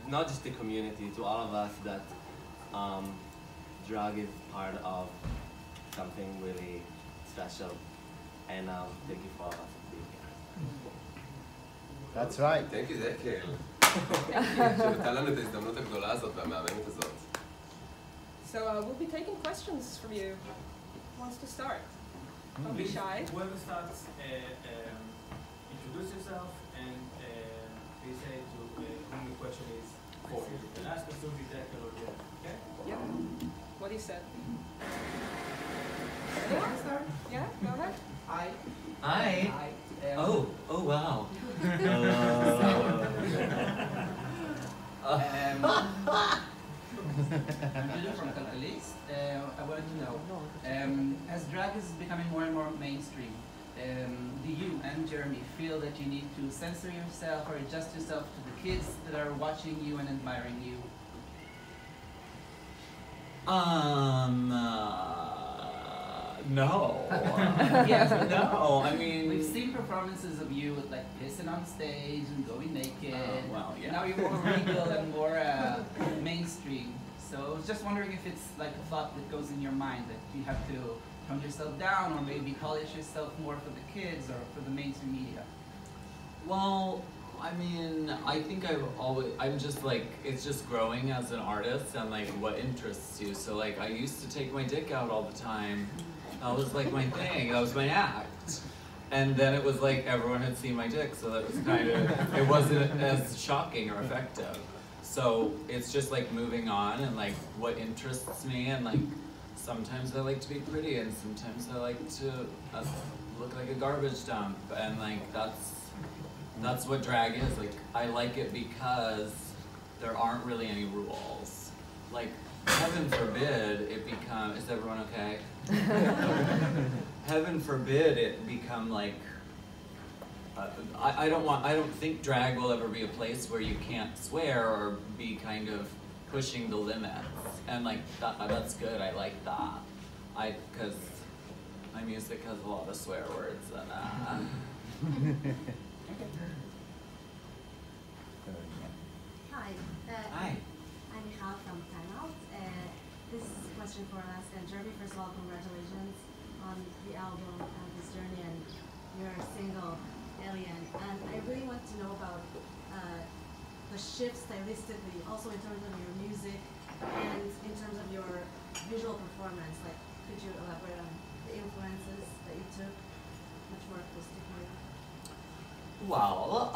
not just the community, to all of us that drag is part of something really special. And thank you for us being here. That's right. Thank you, דקל. שנתן לנו את ההזדמנות הגדולה הזאת והמהממת הזאת. So we'll be taking questions from you. Who wants to start? Don't be shy. Whoever starts, introduce yourself and please say to whom the question is for. You can ask us to be Dekel or Jeff. Okay? Yep. What he said. Anyone? Yeah, go ahead. Hi. Hi. Hi. Oh wow. I'm Julian from Calcalis. I wanted to know, as drag is becoming more and more mainstream, do you and Jeremy feel that you need to censor yourself or adjust yourself to the kids that are watching you and admiring you? No. Yes. No, I mean... We've seen performances of you with like pissing on stage and going naked. Well, yeah. Now you're more regal and more mainstream. So I was just wondering if it's like a thought that goes in your mind that you have to tone yourself down or maybe polish yourself more for the kids or for the mainstream media. Well, I mean, I think I'm just like, it's just growing as an artist and like what interests you. So like, I used to take my dick out all the time. That was like my thing, that was my act. And then it was like everyone had seen my dick, so that was kind of, it wasn't as shocking or effective. So it's just like moving on and like what interests me, and like sometimes I like to be pretty and sometimes I like to look like a garbage dump, and like that's what drag is. Like I like it because there aren't really any rules. Like heaven forbid it become, is everyone okay? Heaven forbid it become like, I don't think drag will ever be a place where you can't swear or be kind of pushing the limits. And like that's good, I like that. Because my music has a lot of swear words and Hi. Hi. I'm Michal from Time Out. This is a question for Alaska and Jeremy. First of all, congratulations on the album and this journey and your single, Alien. And I really want to know about the shift stylistically, also in terms of your music and in terms of your visual performance. Like, could you elaborate on the influences that you took much more acoustically? Well,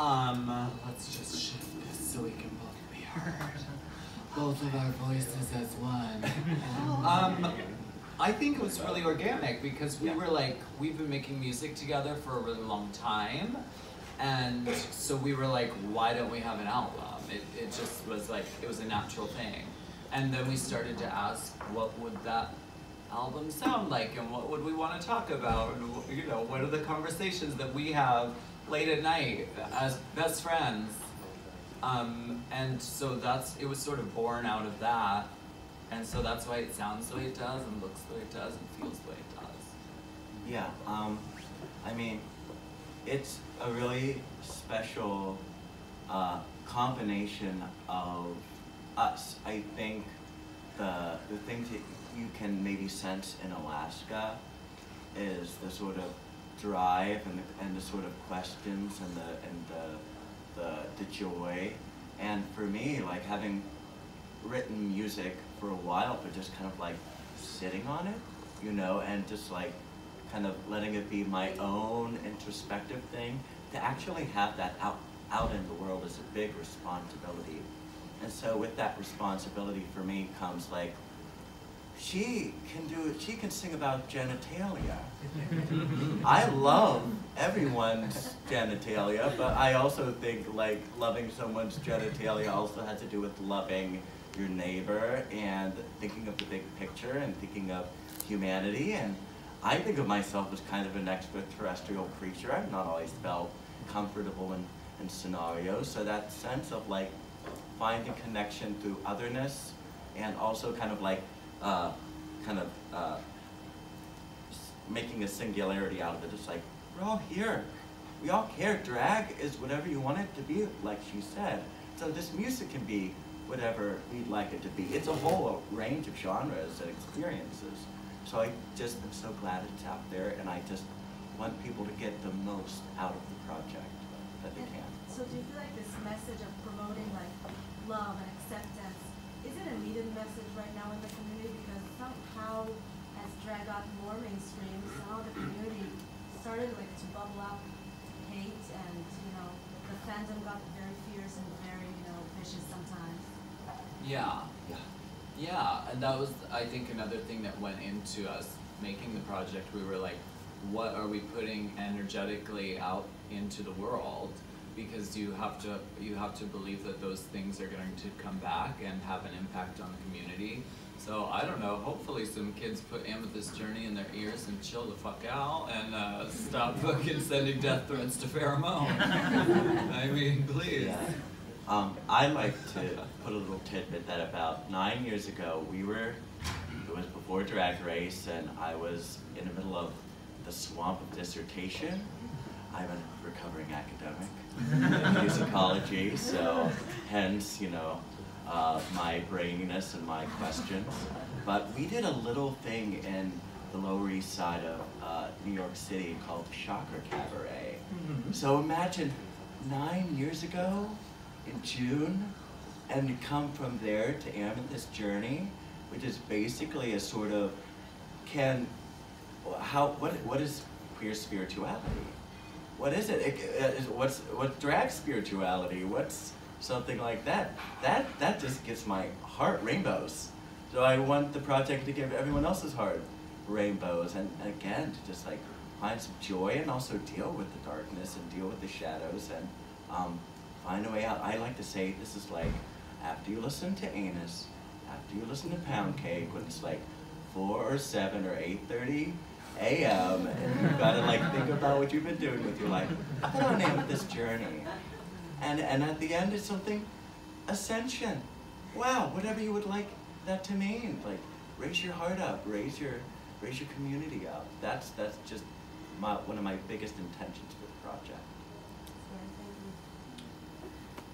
let's just shift this so we can both be heard. Both of our voices as one. I think it was really organic because we were like, we've been making music together for a really long time. And so we were like, why don't we have an album? It just was like, it was a natural thing. And then we started to ask, what would that album sound like? And what would we want to talk about? And, you know, what are the conversations that we have late at night as best friends? And so it was sort of born out of that. And so that's why it sounds the way it does and looks the way it does and feels the way it does. Yeah, I mean, it's a really special combination of us. I think the things that you can maybe sense in Alaska is the sort of drive and the sort of questions and the joy. And for me, like having written music for a while, but just kind of like sitting on it, you know, and just like kind of letting it be my own introspective thing, to actually have that out in the world is a big responsibility. And so with that responsibility for me comes like, she can sing about genitalia. I love everyone's genitalia, but I also think like loving someone's genitalia also has to do with loving your neighbor and thinking of the big picture and thinking of humanity. And I think of myself as kind of an extraterrestrial creature. I've not always felt comfortable in scenarios. So that sense of like finding connection through otherness and also kind of like making a singularity out of it. It's like, we're all here. We all care. Drag is whatever you want it to be, like she said. so this music can be whatever we'd like it to be. It's a whole range of genres and experiences. So I just am so glad it's out there, and I just want people to get the most out of the project that they can. So do you feel like this message of promoting like love and acceptance, is it a needed message right now in the community? Because somehow as drag got more mainstream, somehow the community started like to bubble up hate, and the fandom got very fierce and very vicious sometimes. Yeah. Yeah, and that was, I think, another thing that went into us making the project. We were like, what are we putting energetically out into the world? Because you have to believe that those things are going to come back and have an impact on the community. So I don't know, hopefully some kids put Amethyst Journey in their ears and chill the fuck out and stop fucking sending death threats to Pheromone. I mean, please. Yeah. I'd like to put a little tidbit that about 9 years ago, it was before Drag Race, and I was in the middle of the swamp of dissertation. I'm a recovering academic in musicology, so hence, my braininess and my questions. But we did a little thing in the Lower East Side of New York City called the Shocker Cabaret. So imagine 9 years ago, in June, and to come from there to Amethyst Journey, which is basically a sort of what is queer spirituality? What is it? What's drag spirituality? What's something like that? That just gives my heart rainbows. So I want the project to give everyone else's heart rainbows, and again to just like find some joy and also deal with the darkness and deal with the shadows and find a way out. I like to say this is like after you listen to Anus, after you listen to Pound Cake, when it's like 4 or 7 or 8:30 a.m. and you've got to like think about what you've been doing with your life. Put on Amethyst Journey, and at the end is something ascension. Wow, whatever you would like that to mean. Like raise your heart up, raise your community up. That's just one of my biggest intentions for the project.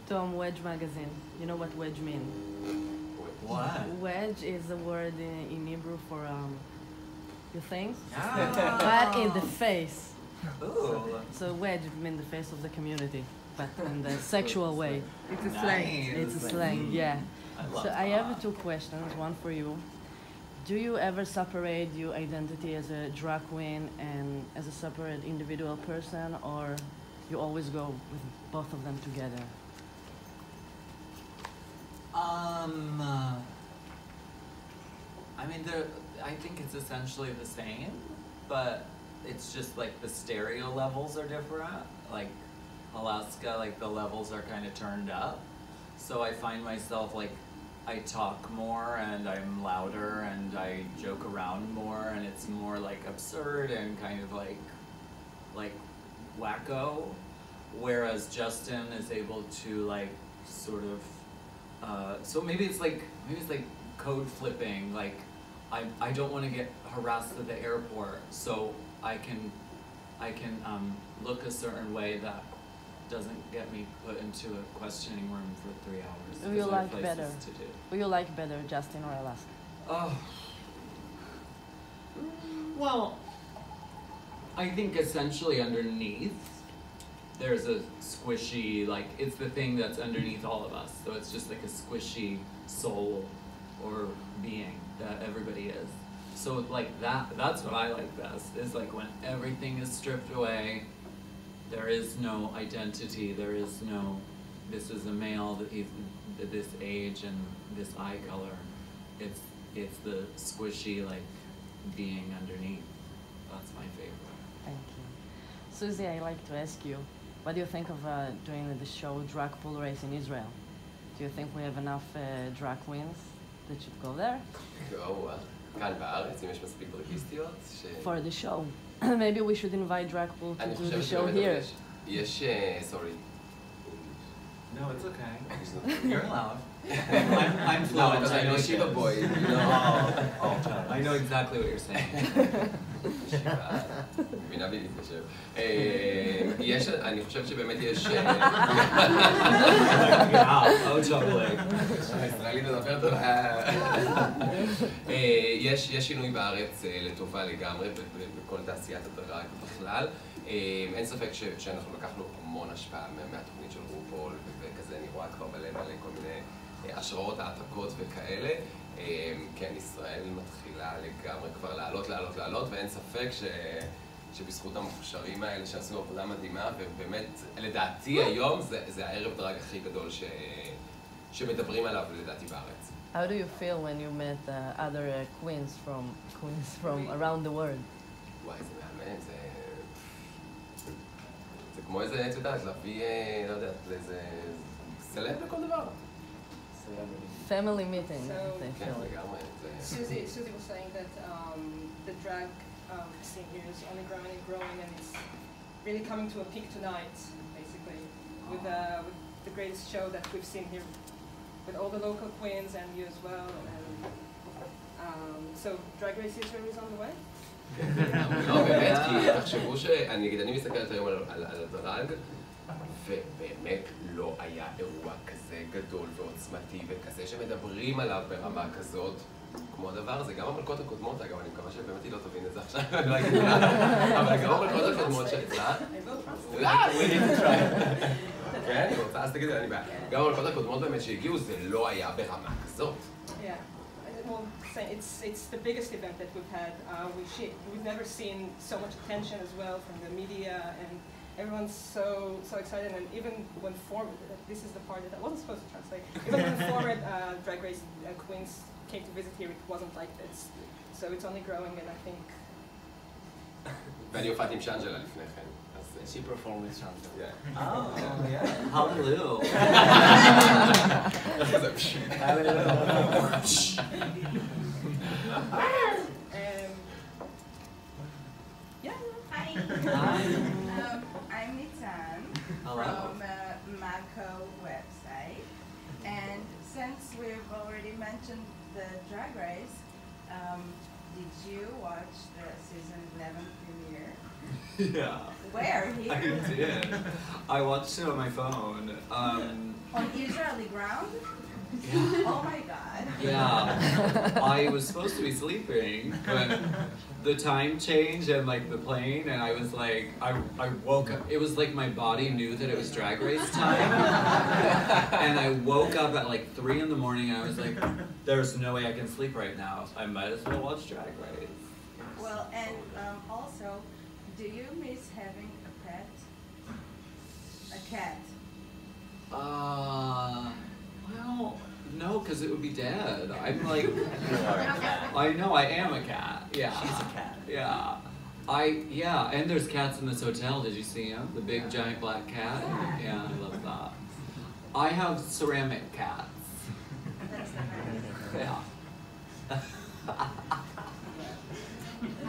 Tom, Wedge Magazine. You know what wedge means? What? Wedge is a word in Hebrew for, you think? Yeah. But in the face. Ooh. So wedge means the face of the community, but in the sexual way. It's a slang. Nice. It's a slang, yeah. I love So I that. have 2 questions, one for you. Do you ever separate your identity as a drag queen and as a separate individual person, or you always go with both of them together? I mean, I think it's essentially the same, but it's just like the stereo levels are different. Like Alaska, like the levels are kind of turned up. So I find myself like, I talk more and I'm louder and I joke around more and it's more like absurd and kind of like wacko. Whereas Justin is able to like sort of, so maybe it's like code flipping. Like I don't want to get harassed at the airport, so I can look a certain way that doesn't get me put into a questioning room for 3 hours. Who you 'cause I have like places better? to do. Who you like better, Justin or Alaska? Oh. Well, I think essentially underneath there's a squishy, like, it's the thing that's underneath all of us. So it's just like a squishy soul or being that everybody is. So like that's what I like best, is like when everything is stripped away, there is no identity, there is no, this is a male, that he's this age and this eye color. It's the squishy, like, being underneath. That's my favorite. Thank you. Susie, I like to ask you, what do you think of doing the show Drag Pool Race in Israel? Do you think we have enough drag queens that should go there? כאן בארץ, אם יש מספיק דרגיסטיות For the show. Maybe we should invite Drag Pool to do the show here. יש, sorry. No, it's okay. You're allowed. I'm No, fluent. because I I know know Shiva kids. boy, you know. I know exactly what you're saying. מבינה בלי להתקשר. אני חושב שבאמת יש... הישראלית מדברת על... יש שינוי בארץ לטובה לגמרי בכל תעשיית הדרג בכלל. אין ספק שאנחנו לקחנו המון השפעה מהתוכנית של רופול, וכזה אני רואה כבר בלב עלי כל מיני השראות, העתקות וכאלה. כן, ישראל מתחילה לגמרי כבר לעלות, ואין ספק שבזכות המוכשרים האלה שעשו עבודה מדהימה, ובאמת, לדעתי היום זה הערב דרג הכי גדול שמדברים עליו לדעתי בארץ. How do you feel when you met other queens from around the world? וואי, זה מהמם, זה כמו איזה, את יודעת, להביא, לא יודעת, לאיזה סלב לכל דבר. Family meeting, So- they כן, feel it. לגמרי. Susie was saying that the drag scene here is only growing and growing, and it's really coming to a peak tonight, basically, with the greatest show that we've seen here, with all the local queens and you as well. And so, Drag Race Israel is on the way. לא, באמת, כי תחשבו אני מסתכלת היום על הדרג, ובאמת לא היה אירוע כזה גדול ועוצמתי וכזה שמדברים עליו ברמה כזאת כמו הדבר הזה. גם המלכות הקודמות, אגב, אני מקווה שבאמת היא לא תבין את זה עכשיו, אני לא אגיד לה, אבל גם המלכות הקודמות שאצלה... כן, אני רוצה, אז תגידי, אני בעיה. גם המלכות הקודמות באמת שהגיעו, זה לא היה ברמה כזאת. Yeah. Well, it's the biggest event that we've had. We've never seen so much attention as well from the media, and everyone's so excited. And even when this is the part that I wasn't supposed to translate. Even when former Drag Race queens came to visit here, it wasn't like this. So it's only growing, and I think. ואני הופעתי עם שאנג'לה לפני כן. She performed with Shanta. Yeah. Oh, yeah. Hallelujah. Yeah. Hi. Hi. I'm Nitan Hello. from Mako website. And since we've already mentioned the Drag Race, did you watch the season 11 premiere? Yeah. Where? Here? I did. I watched it on my phone. On Israeli ground? Yeah. Oh my God. Yeah. I was supposed to be sleeping, but the time changed and like the plane, and I was like, I woke up. It was like my body knew that it was Drag Race time, and I woke up at like 3 in the morning. And I was like, there's no way I can sleep right now. I might as well watch Drag Race. Well, and also, do you miss having a pet? A cat? Well, no, because it would be dead. I'm like, You are a cat. I know I am a cat. Yeah. She's a cat. Yeah. And there's cats in this hotel. Did you see him? The big giant black cat. Yeah, I love that. I have ceramic cats. That's nice. Yeah.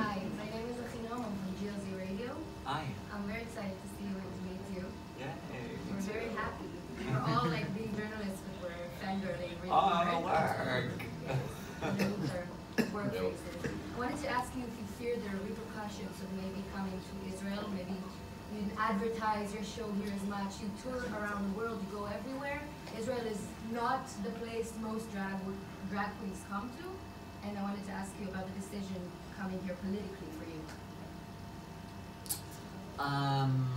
Hi, my name is Achinom. I'm from GLZ Radio. Hi. I'm very excited to see you and to meet you. Yay. We're very happy. We're all like being journalists, but we're fangirling really Oh, hard. work. Underneath our work faces. I wanted to ask you if you fear the repercussions of maybe coming to Israel. Maybe you didn't advertise your show here as much. You tour around the world. You go everywhere. Israel is not the place most drag queens come to. And I wanted to ask you about the decision coming here politically for you.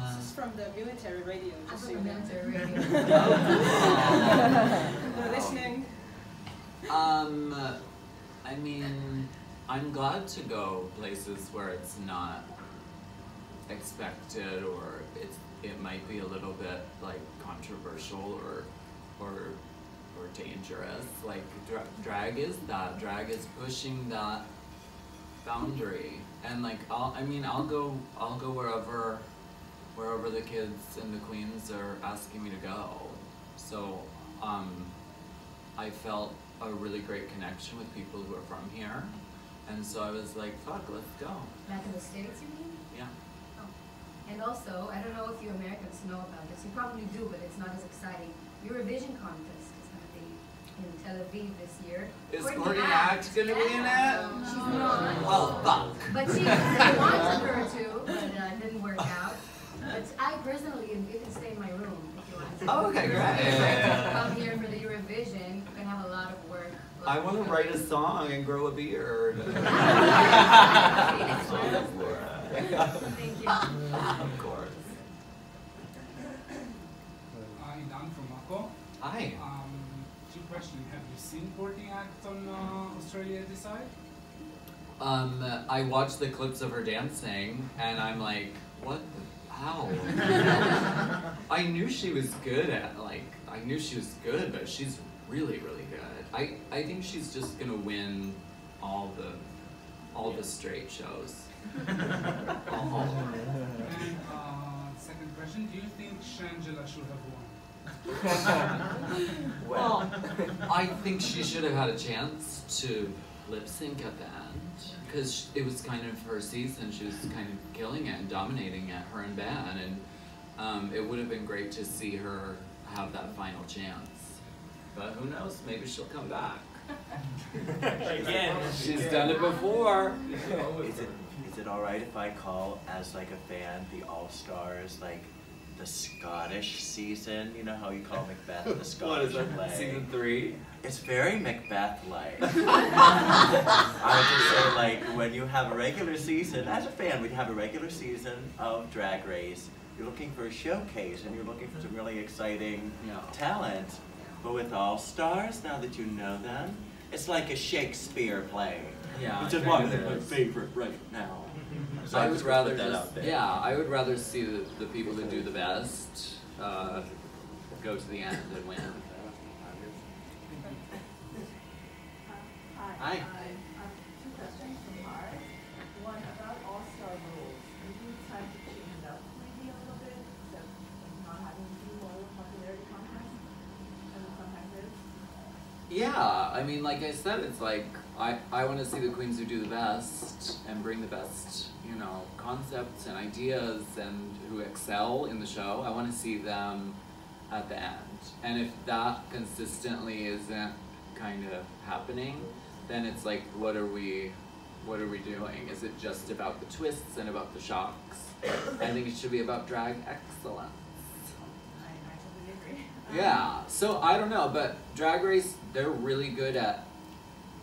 This is from the military radio. I'm Just so from you the know. military radio. We're listening. I mean, I'm glad to go places where it's not expected, or it might be a little bit like controversial or dangerous. Like drag is that. Drag is pushing that boundary, and like I'll go wherever the kids and the queens are asking me to go. So I felt a really great connection with people who are from here, and so I was like, fuck, let's go. Back in the States, you mean? Yeah. And also, I don't know if you Americans know about this. You probably do, but it's not as exciting. Eurovision contest is going to be in Tel Aviv Aviv this year. Is Courtney Act gonna be in it? She's not. Well, fuck. But they wanted her to, but it didn't work out. But I personally, you can stay in my room if you want to. Oh, okay, great. Come here for the Eurovision. You can have a lot of work. I want to write a song and grow a beard. Thank you. Of course. Idan from Mako. Hi. Two questions. Have you seen Courtney Act on Australia Decide? I watched the clips of her dancing, and I'm like, what? How? I knew she was good but she's really, really good. I think she's just gonna win all the straight shows. And second question, do you think Shangela should have won? Well, I think she should have had a chance to lip sync at the end, because it was kind of her season. She was kind of killing it and dominating it, her and Ben, and it would have been great to see her have that final chance. But who knows? Maybe she'll come back. Again, she's done it before. Is it all right if I call as like a fan the All Stars like the Scottish season? You know how you call Macbeth the Scottish play? Season 3? It's very Macbeth-like. I would just say, like, when you have a regular season, as a fan, we'd have a regular season of Drag Race. You're looking for a showcase, and you're looking for some really exciting talent. But with All Stars, now that you know them, it's like a Shakespeare play. Yeah, which is one of my favorite right now. So I I'm would just gonna rather put that just, out there. I would rather see the people that do the best go to the end and win. Hi. Hi. Two questions from Mars. One about All-Star rules. Did you decide to change it up maybe a little bit, instead of not having to do more popularity contests, as it sometimes is? Yeah, I mean, like I said, it's like, I want to see the queens who do the best and bring the best, you know, concepts and ideas and who excel in the show. I want to see them at the end. And if that consistently isn't kind of happening, then it's like, what are we doing? Is it just about the twists and about the shocks? I think it should be about drag excellence. I completely agree. Yeah, so I don't know, but Drag Race, they're really good at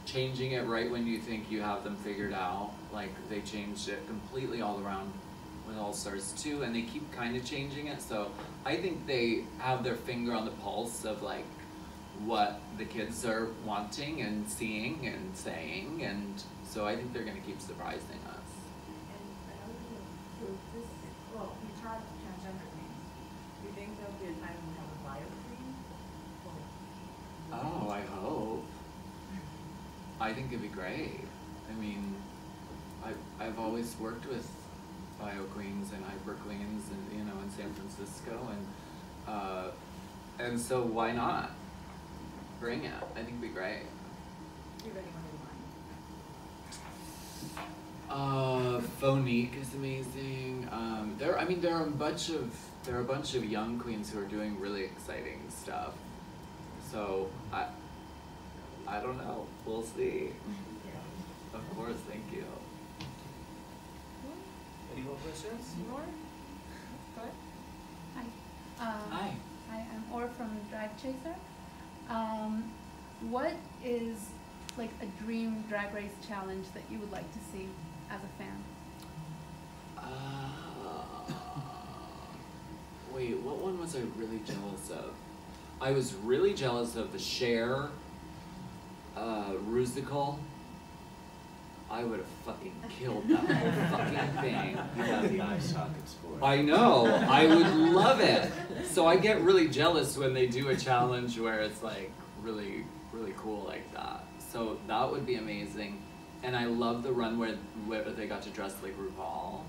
changing it right when you think you have them figured out. Like, they changed it completely all around with All Stars 2, and they keep kind of changing it, so I think they have their finger on the pulse of, like, what the kids are wanting and seeing and saying, and so I think they're going to keep surprising us. And I know you tried transgender queens. Do you think there'll be a time when we have a bio queen? Oh, I hope. I think it'd be great. I mean, I've always worked with bio queens and hyper queens, and you know, in San Francisco, and so why not? Bring it. I think it'd be great. Do you have anyone in mind? Phonique is amazing. There are a bunch of young queens who are doing really exciting stuff. So I don't know. We'll see. Of course, thank you. Any more questions? More? Go ahead. Hi. Hi. Hi, I'm Or from Drag Chaser. What is like a dream Drag Race challenge that you would like to see as a fan? Wait, what one was I really jealous of? I was really jealous of the Cher Rusical. I would have fucking killed that whole fucking thing. You have the eye sockets for it. I know, I would love it. So I get really jealous when they do a challenge where it's like really, really cool like that. So that would be amazing. And I love the run where they got to dress like RuPaul.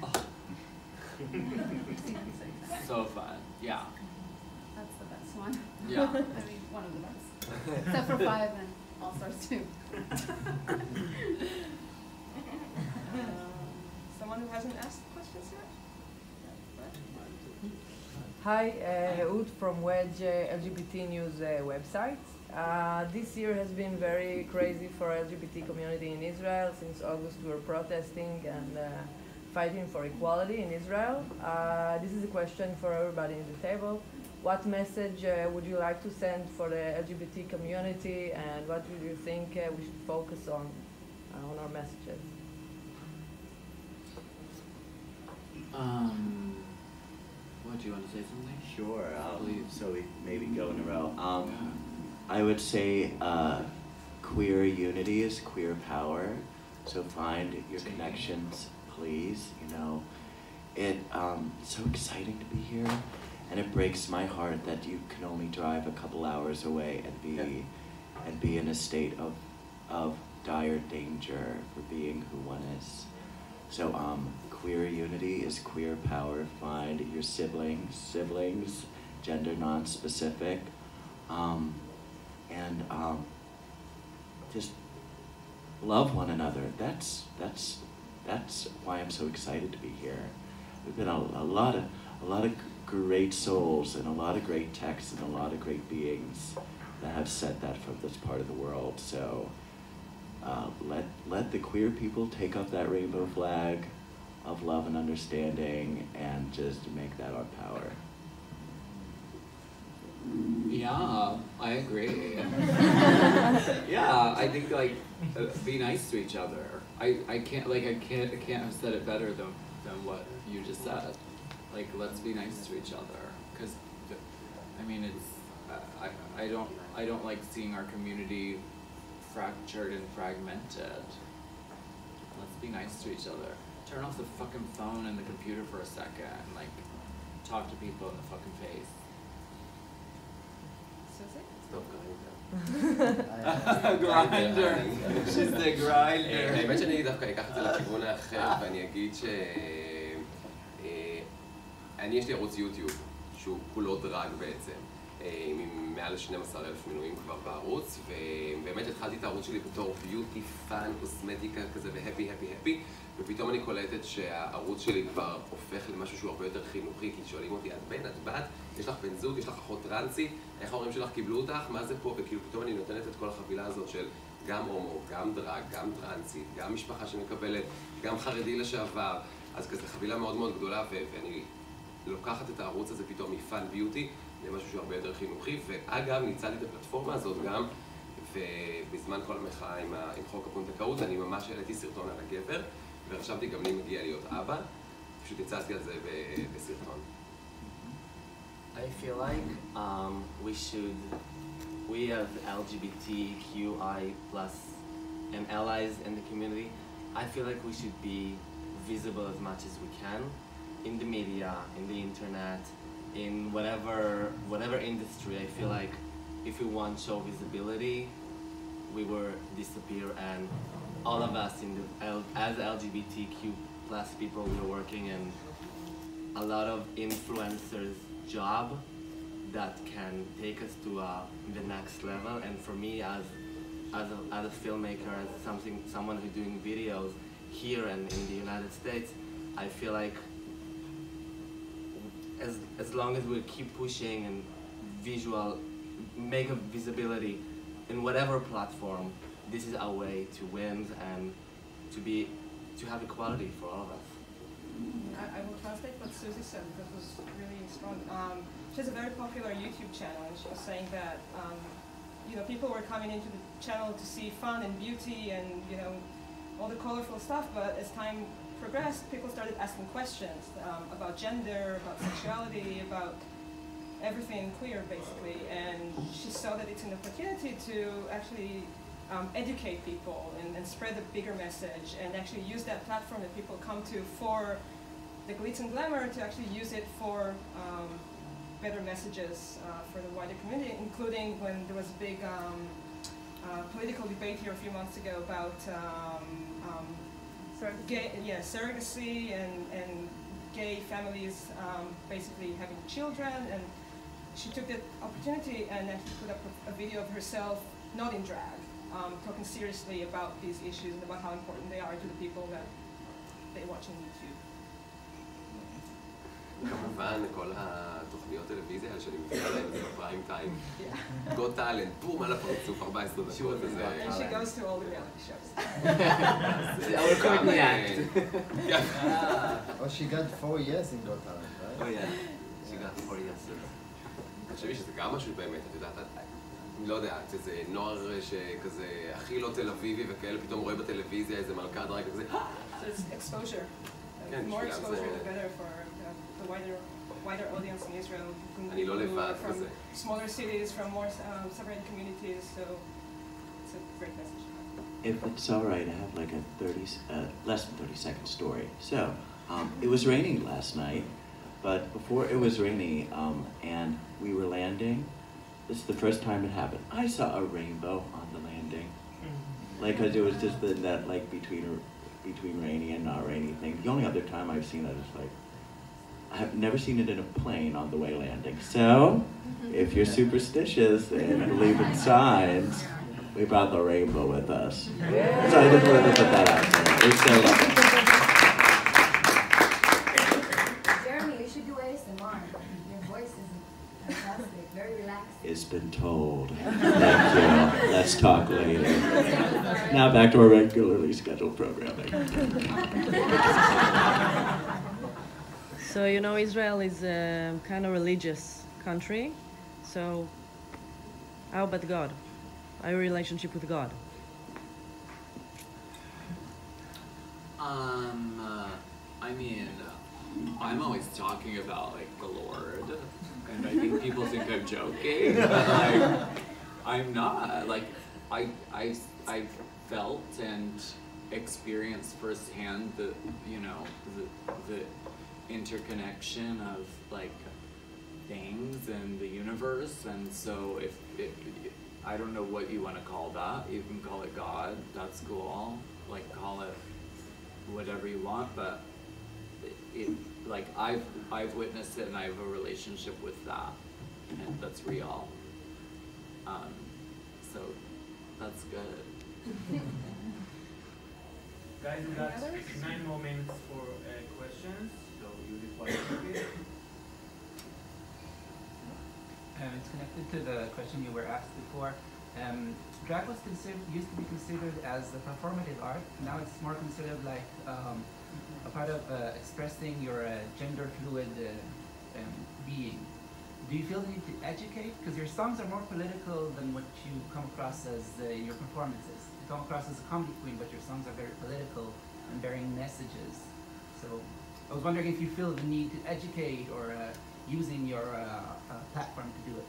Oh. So fun, yeah. That's the best one. Yeah. I mean, one of the best. Except for 5 and All Stars 2. Someone who hasn't asked questions yet? Hi, Ehud from Wedge LGBT News website. This year has been very crazy for LGBT community in Israel. Since August we were protesting and fighting for equality in Israel. This is a question for everybody in the table. What message would you like to send for the LGBT community, and what do you think we should focus on our messages? What, do you want to say something? Sure. Please. So we maybe go in a row. I would say queer unity is queer power. So find your connections, please. You know, it's so exciting to be here, and it breaks my heart that you can only drive a couple hours away and be in a state of dire danger for being who one is. So queer unity is queer power. Find your siblings, gender non-specific, and just love one another. That's why I'm so excited to be here. There've been a lot of great souls and a lot of great texts and a lot of great beings that have said that from this part of the world. So let the queer people take up that rainbow flag of love and understanding and just make that our power. Yeah, I agree. Yeah, I think like be nice to each other. I can't have said it better than what you just said. Like, let's be nice to each other, because I mean it's I don't like seeing our community fractured and fragmented. Let's be nice to each other. Turn off the fucking phone and the computer for a second and like talk to people in the fucking face. גריינדר. שזה גריינדר. האמת שאני דווקא אקח את זה לכיוון האחר ואני אגיד יש לי ערוץ יוטיוב שהוא כולו דרג בעצם, עם מעל 12,000 מנויים כבר בערוץ, ובאמת התחלתי את הערוץ שלי בתור ביוטי פאן, קוסמטיקה כזה והפי הפי הפי, ופתאום אני קולטת שהערוץ שלי כבר הופך למשהו שהוא הרבה יותר חינוכי, כי שואלים אותי, את בן, את בת, יש לך בן זוג, יש לך אחות טרנסית, איך ההורים שלך קיבלו אותך, מה זה פה? וכאילו פתאום אני נותנת את כל החבילה הזאת של גם הומו, גם דרג, גם טרנסית, גם משפחה שמקבלת, גם חרדי לשעבר, אז כזה חבילה מאוד מאוד גדולה, ואני לוקחת את הערוץ הזה פתאום מפאן ביוטי למשהו שהוא הרבה יותר חינוכי, ואגב ניצלתי את הפלטפורמה הזאת גם, ובזמן כל המחאה עם חוק הפונדקאות אני ממש העליתי סרטון על הגבר, וחשבתי גם לי מגיע להיות אבא, פשוט יצאתי על זה בסרטון. I feel like we as LGBTQI plus and allies in the community, I feel like we should be visible as much as we can in the media, in the internet, in whatever industry. I feel like if we want to show visibility, we will disappear, and all of us as LGBTQ plus people, we're working in a lot of influencers job that can take us to the next level. And for me as a filmmaker, as someone who's doing videos here and in the United States, I feel like as long as we keep pushing and make a visibility in whatever platform, this is our way to win and to have equality for all of us. I will translate what Susie said because it was really strong. She has a very popular YouTube channel, and she was saying that people were coming into the channel to see fun and beauty and all the colorful stuff, but as time progressed, people started asking questions about gender, about sexuality, about everything queer, basically. And she saw that it's an opportunity to actually educate people and spread a bigger message, and actually use that platform that people come to for the glitz and glamour to actually use it for better messages for the wider community, including when there was a big political debate here a few months ago about surrogacy and gay families basically having children, and she took that opportunity and actually put up a video of herself not in drag, talking seriously about these issues and about how important they are to the people that they watch on YouTube. כמובן, כל התוכניות טלוויזיה האלה שאני מביאה להם את זה בפריים טיים. גוט טאלנט, בום על הפרצוף, 14 דקות. And she goes to all the reality shows. Our comedy act. Oh, she got 4 years in Got Talent, right? Oh yeah, she got 4 years. תחשבי שזה גם משהו באמת, את יודעת, אני לא יודע, איזה נוער שכזה הכי לא תל אביבי וכאלה, פתאום רואה בטלוויזיה איזה מלכה דרג כזה. So it's exposure. More exposure, the better for the wider audience in Israel. אני לא לבד From כזה. smaller cities, from more separated communities, so it's a great message. If it's all right, I have like a less than 30-second story. So, it was raining last night, but before it was raining and we were landing, this is the first time it happened. I saw a rainbow on the landing. Like, cause it was just the net, like between rainy and not rainy thing. The only other time I've seen it is like, I have never seen it in a plane on the way landing. So, if you're superstitious and believe in signs, we brought the rainbow with us. So I just wanted to put that out there. It's so lovely. Jeremy, you should do ASMR. Your voice is fantastic, very relaxed. It's been told. Thank you. Let's talk later. Now back to our regularly scheduled programming. So, you know, Israel is a kind of religious country. So, how about God? Our relationship with God? I mean, I'm always talking about like the Lord, and I think people think I'm joking, but like, I'm not. Like, I felt and experienced firsthand the interconnection of like things and the universe, and so if I don't know what you want to call that. You can call it God. That's cool. Like, call it whatever you want, but like I've witnessed it, and I have a relationship with that, and that's real. So that's good. Guys, we got 9 more minutes for questions, so you reply to it. It's connected to the question you were asked before. Drag was used to be considered as a performative art. Now it's more considered like a part of expressing your gender fluid being. Do you feel the need to educate? Because your songs are more political than what you come across as in your performances. You come across as a comedy queen, but your songs are very political and bearing messages. So I was wondering if you feel the need to educate or using your platform to do it.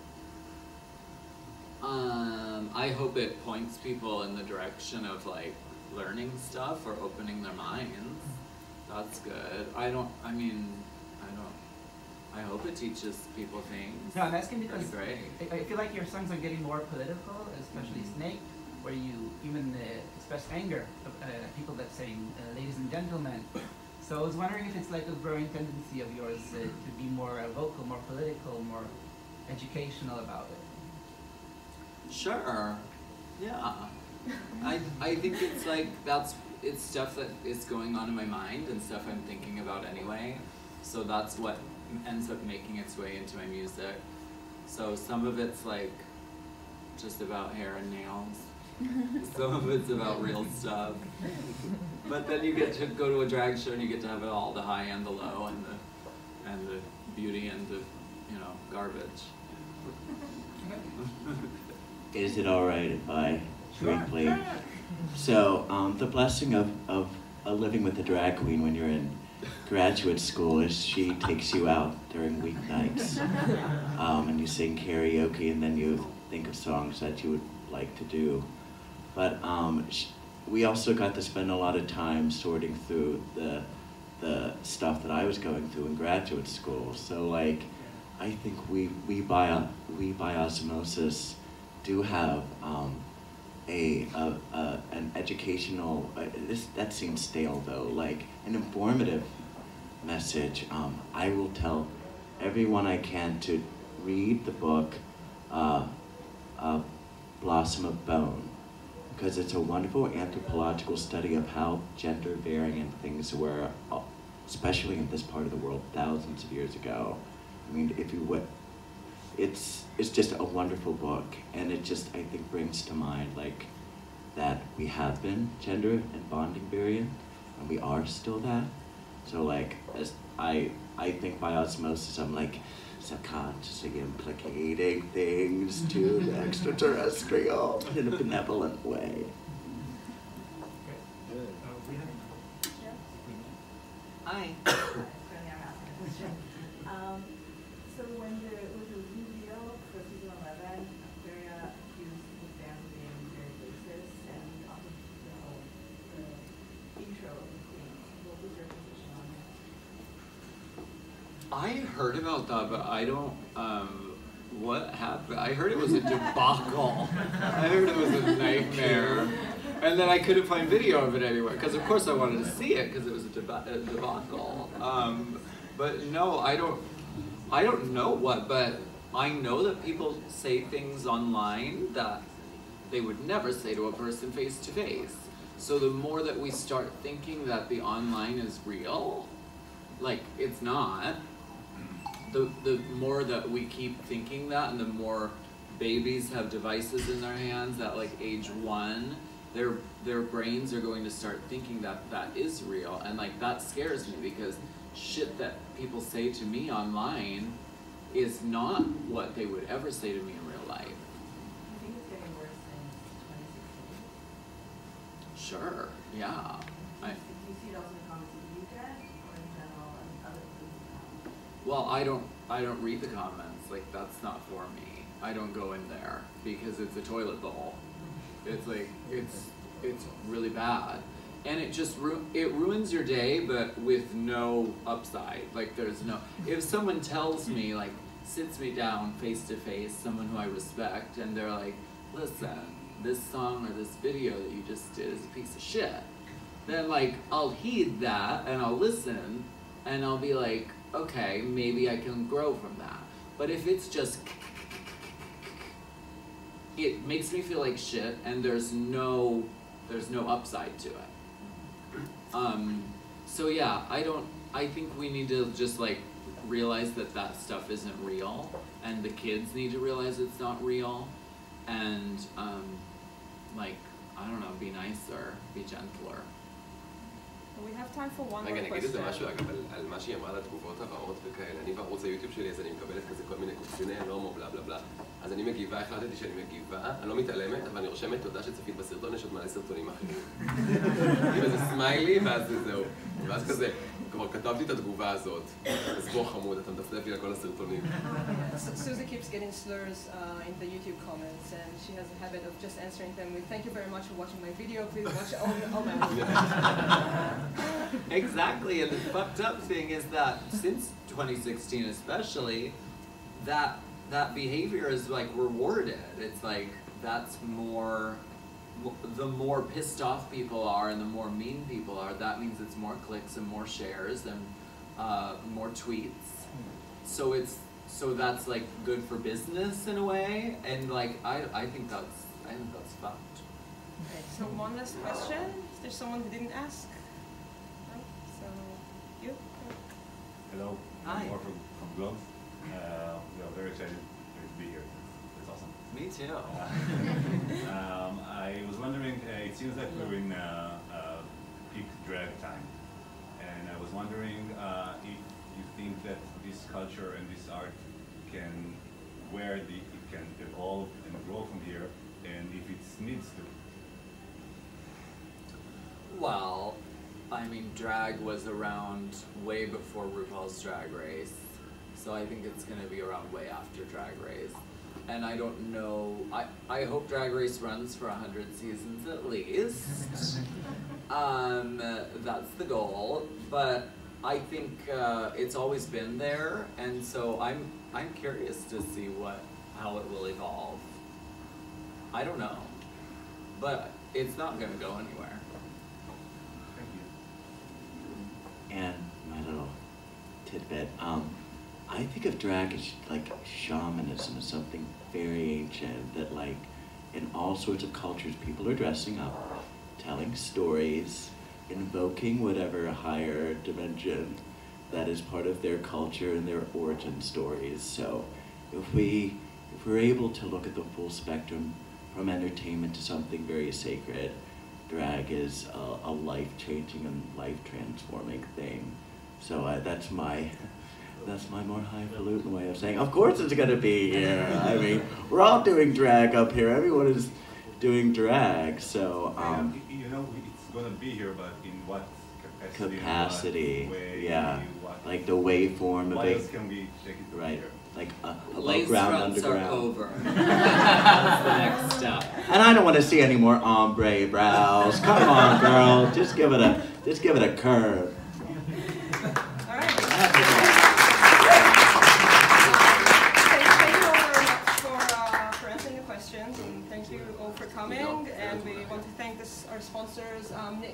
I hope it points people in the direction of like learning stuff or opening their minds. That's good. I hope it teaches people things. No, I'm asking because great. I feel like your songs are getting more political, especially Snake, where you even express anger of people that say, ladies and gentlemen. So I was wondering if it's like a growing tendency of yours to be more vocal, more political, more educational about it. Sure. Yeah. I think it's like it's stuff that is going on in my mind and stuff I'm thinking about anyway. So that's what ends up making its way into my music. So some of it's like just about hair and nails. Some of it's about real stuff. But then you get to go to a drag show and you get to have it all, the high and the low and the beauty and the, garbage. Is it all right if I briefly? So, the blessing of living with a drag queen when you're in graduate school is she takes you out during weeknights, and you sing karaoke, and then you think of songs that you would like to do. But we also got to spend a lot of time sorting through the stuff that I was going through in graduate school. So, like, I think we by osmosis do have an educational, that seems stale though, like an informative message. I will tell everyone I can to read the book Blossom of Bone, because it's a wonderful anthropological study of how gender variant things were especially in this part of the world thousands of years ago. I mean, if you would, it's just a wonderful book, and it just, I think, brings to mind like that we have been gender and bonding variant, and we are still that. So like, as I think by osmosis, I'm like subconsciously implicating things to the extraterrestrial in a benevolent way. Hi. So when there was a reveal for season 11, Victoria accused the fans of being very racist and also the intro of the Queen. What was your position on it? I heard about that, but I don't, what happened? I heard it was a debacle. I heard it was a nightmare. And then I couldn't find video of it anywhere, because of course I wanted to see it, because it was a debacle. But no, I don't know what, but I know that people say things online that they would never say to a person face to face. So the more that we start thinking that the online is real, like it's not, the more that we keep thinking that, and the more babies have devices in their hands at like age 1, their brains are going to start thinking that that is real, and like that scares me, because shit that people say to me online is not what they would ever say to me in real life. Do you think it's getting worse since 2016? Sure, yeah. Do you see it also in the comments that you get, or in general, and other people? Well, I don't read the comments, like that's not for me. I don't go in there because it's a toilet bowl. It's like, it's really bad. And it just it ruins your day, but with no upside. Like there's no, if someone tells me, like sits me down face to face, someone who I respect, and they're like, listen, this song or this video that you just did is a piece of shit, then like I'll heed that and I'll listen and I'll be like, okay, maybe I can grow from that. But if it's just, it makes me feel like shit, and there's no upside to it. So yeah, I think we need to just like realize that that stuff isn't real, and the kids need to realize it's not real, and like, I don't know, be nicer, be gentler. We have time for one רגע, more אני אגיד איזה question. משהו אגב על מה שהיא אמרה על התגובות הרעות וכאלה. אני בערוץ היוטיוב שלי, אז אני מקבלת כזה כל מיני קופסיני הומו, בלה בלה בלה. אז אני מגיבה, החלטתי שאני מגיבה, אני לא מתעלמת, אבל אני רושמת תודה שצפית בסרטון, יש עוד מלא סרטונים אחרים. עם איזה סמיילי, ואז זהו. ואז כזה, כבר כתבתי את התגובה הזאת. אז בוא חמוד, אתה מדפדף לי על כל הסרטונים. Susie keeps getting slurs in the YouTube comments, and she has a habit of just answering them with, thank you very much for watching my video, please watch all my videos. Exactly, and the fucked up thing is that since 2016 especially, that behavior is like rewarded. It's like, that's more, the more pissed off people are and the more mean people are, that means it's more clicks and more shares and more tweets. So that's like good for business in a way, and like I think that's fucked. Okay, so one last question. Is there someone who didn't ask? No? So, you? Hello. Hi. More from Globe. We are very excited to be here. It's awesome. Me too. I was wondering, it seems like we're in peak drag time, and I was wondering if you think that this culture and this art can, where it can evolve and grow from here, and if it needs to. Well, I mean, drag was around way before RuPaul's Drag Race, so I think it's gonna be around way after Drag Race. And I don't know, I hope Drag Race runs for 100 seasons at least. That's the goal, but I think it's always been there, and so I'm curious to see how it will evolve. I don't know, but it's not gonna go anywhere. And my little tidbit, I think of drag as like shamanism, as something very ancient that like in all sorts of cultures people are dressing up, telling stories, invoking whatever higher dimension that is part of their culture and their origin stories. So if we're able to look at the full spectrum from entertainment to something very sacred, drag is a life-changing and life-transforming thing. So that's my more highfalutin way of saying, of course it's gonna be here. I mean, we're all doing drag up here. Everyone is doing drag, so. You know, it's gonna be here, but in what capacity? Capacity, What way, yeah. what, Like the waveform of what it. else can we take it from Right, here? like above Lace ground, fronts underground. are over. That's the next step. And I don't want to see any more ombre brows. Come on, girl, just give it a curve. Thank you all very much for answering the questions, and thank you all for coming. And we want to thank our sponsors, Nick